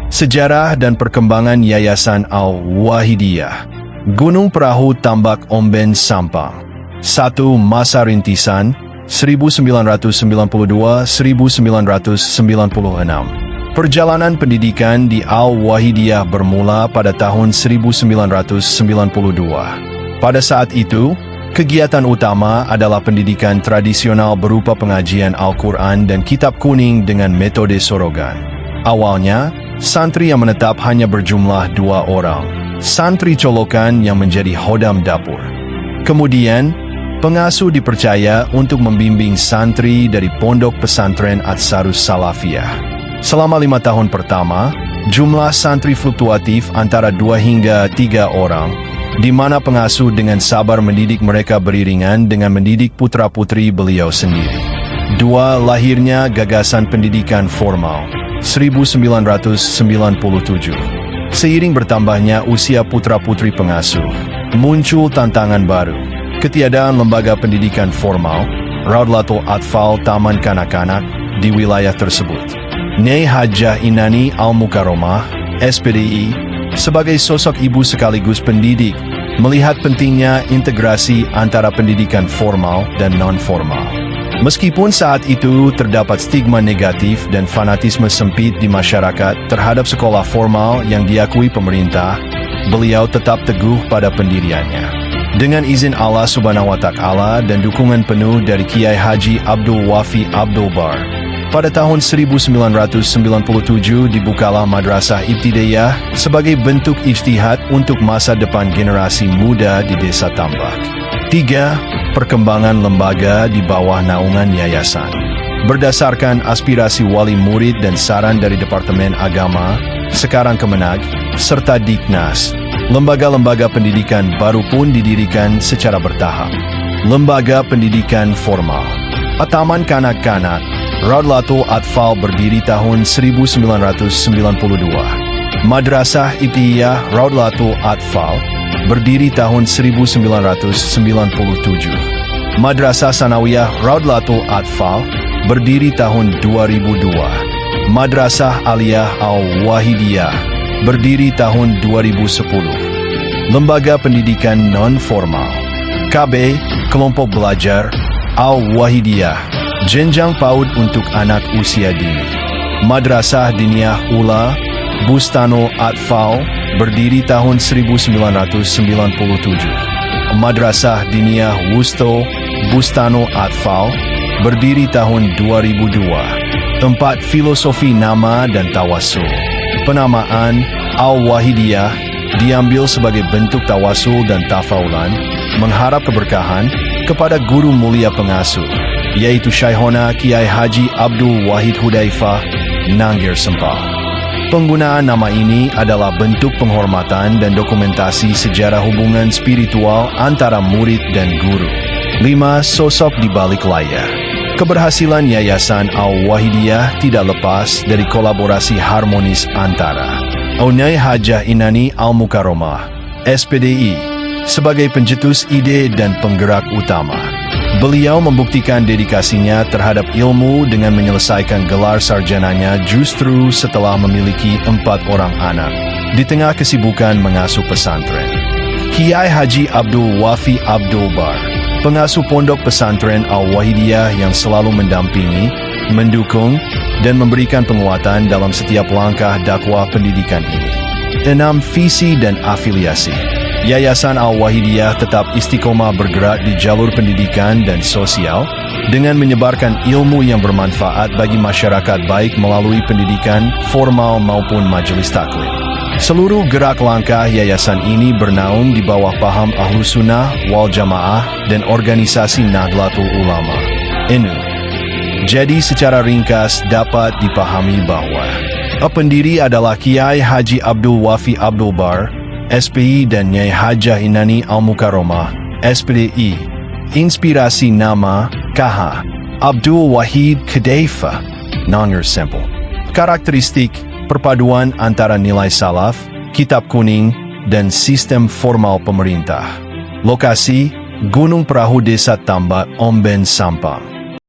Sejarah dan perkembangan Yayasan Al-Wahidiyah. Gunung Perahu Tambak Omben Sampang. 1. Masa rintisan 1992-1996. Perjalanan pendidikan di Al-Wahidiyah bermula pada tahun 1992. Pada saat itu, kegiatan utama adalah pendidikan tradisional berupa pengajian Al-Quran dan Kitab Kuning dengan metode sorogan. Awalnya, santri yang menetap hanya berjumlah 2 orang, santri colokan yang menjadi hodam dapur. Kemudian, pengasuh dipercaya untuk membimbing santri dari Pondok Pesantren Ansarus Salafiyah. Selama 5 tahun pertama, jumlah santri fluktuatif antara 2 hingga 3 orang, di mana pengasuh dengan sabar mendidik mereka beriringan dengan mendidik putra-putri beliau sendiri. 2. Lahirnya gagasan pendidikan formal 1997. Seiring bertambahnya usia putra-putri pengasuh, muncul tantangan baru. Ketiadaan lembaga pendidikan formal, Raudlatul Atfal Taman Kanak-Kanak, di wilayah tersebut. Nyai Hajah Inani Al-Mukarramah, SPDI, sebagai sosok ibu sekaligus pendidik, melihat pentingnya integrasi antara pendidikan formal dan non-formal. Meskipun saat itu terdapat stigma negatif dan fanatisme sempit di masyarakat terhadap sekolah formal yang diakui pemerintah, beliau tetap teguh pada pendiriannya. Dengan izin Allah Subhanahu wa Ta'ala dan dukungan penuh dari Kiai Haji Abdul Wafi Abdul Bar, pada tahun 1997 dibukalah Madrasah Ibtidaiyah sebagai bentuk ijtihad untuk masa depan generasi muda di Desa Tambak. 3. Perkembangan lembaga di bawah naungan yayasan. Berdasarkan aspirasi wali murid dan saran dari Departemen Agama, sekarang Kemenag, serta Diknas, lembaga-lembaga pendidikan baru pun didirikan secara bertahap. Lembaga pendidikan formal. Taman Kanak-Kanak, Raudlatul Atfal berdiri tahun 1992. Madrasah Ibtidaiyah Raudlatul Atfal berdiri tahun 1997. Madrasah Sanawiyah Raudlatul Atfal berdiri tahun 2002. Madrasah Aliyah Al-Wahidiyah berdiri tahun 2010. Lembaga pendidikan non-formal. KB, Kelompok Belajar Al-Wahidiyah, jenjang PAUD untuk anak usia dini. Madrasah Diniyah Ula Bustano Atfal berdiri tahun 1997. Madrasah Diniyah Wusto Bustano Atfal berdiri tahun 2002. 4. Filosofi nama dan tawasul. Penamaan Al-Wahidiyah diambil sebagai bentuk tawasul dan tafaulan, mengharap keberkahan kepada guru mulia pengasuh, yaitu Syekhona Kiai Haji Abdul Wahid Hudaifah, Nangger Sempal. Penggunaan nama ini adalah bentuk penghormatan dan dokumentasi sejarah hubungan spiritual antara murid dan guru. 5. Sosok di balik layar. Keberhasilan Yayasan Al-Wahidiyah tidak lepas dari kolaborasi harmonis antara Nyai Hajah Inani Al-Mukarramah, SPDI, sebagai pencetus ide dan penggerak utama. Beliau membuktikan dedikasinya terhadap ilmu dengan menyelesaikan gelar sarjananya justru setelah memiliki 4 orang anak, di tengah kesibukan mengasuh pesantren. Kiai Haji Abdul Wafi Abdul Bar, pengasuh Pondok Pesantren Al-Wahidiyah yang selalu mendampingi, mendukung, dan memberikan penguatan dalam setiap langkah dakwah pendidikan ini. 6. Visi dan afiliasi. Yayasan Al-Wahidiyah tetap istiqomah bergerak di jalur pendidikan dan sosial dengan menyebarkan ilmu yang bermanfaat bagi masyarakat baik melalui pendidikan formal maupun majelis taklim. Seluruh gerak langkah yayasan ini bernaung di bawah paham Ahlus Sunnah wal Jamaah dan organisasi Nahdlatul Ulama, NU. Jadi secara ringkas dapat dipahami bahwa pendiri adalah Kiai Haji Abdul Wafi Abdul Bar, SPI, dan Nyai Hajah Inani Al-Mukarramah, SPDI. Inspirasi nama KH Abdul Wahid Hudaifah, Nangger Sempal. Karakteristik perpaduan antara nilai salaf, Kitab Kuning, dan sistem formal pemerintah. Lokasi Gunung Perahu Desa Tambak Omben Sampang.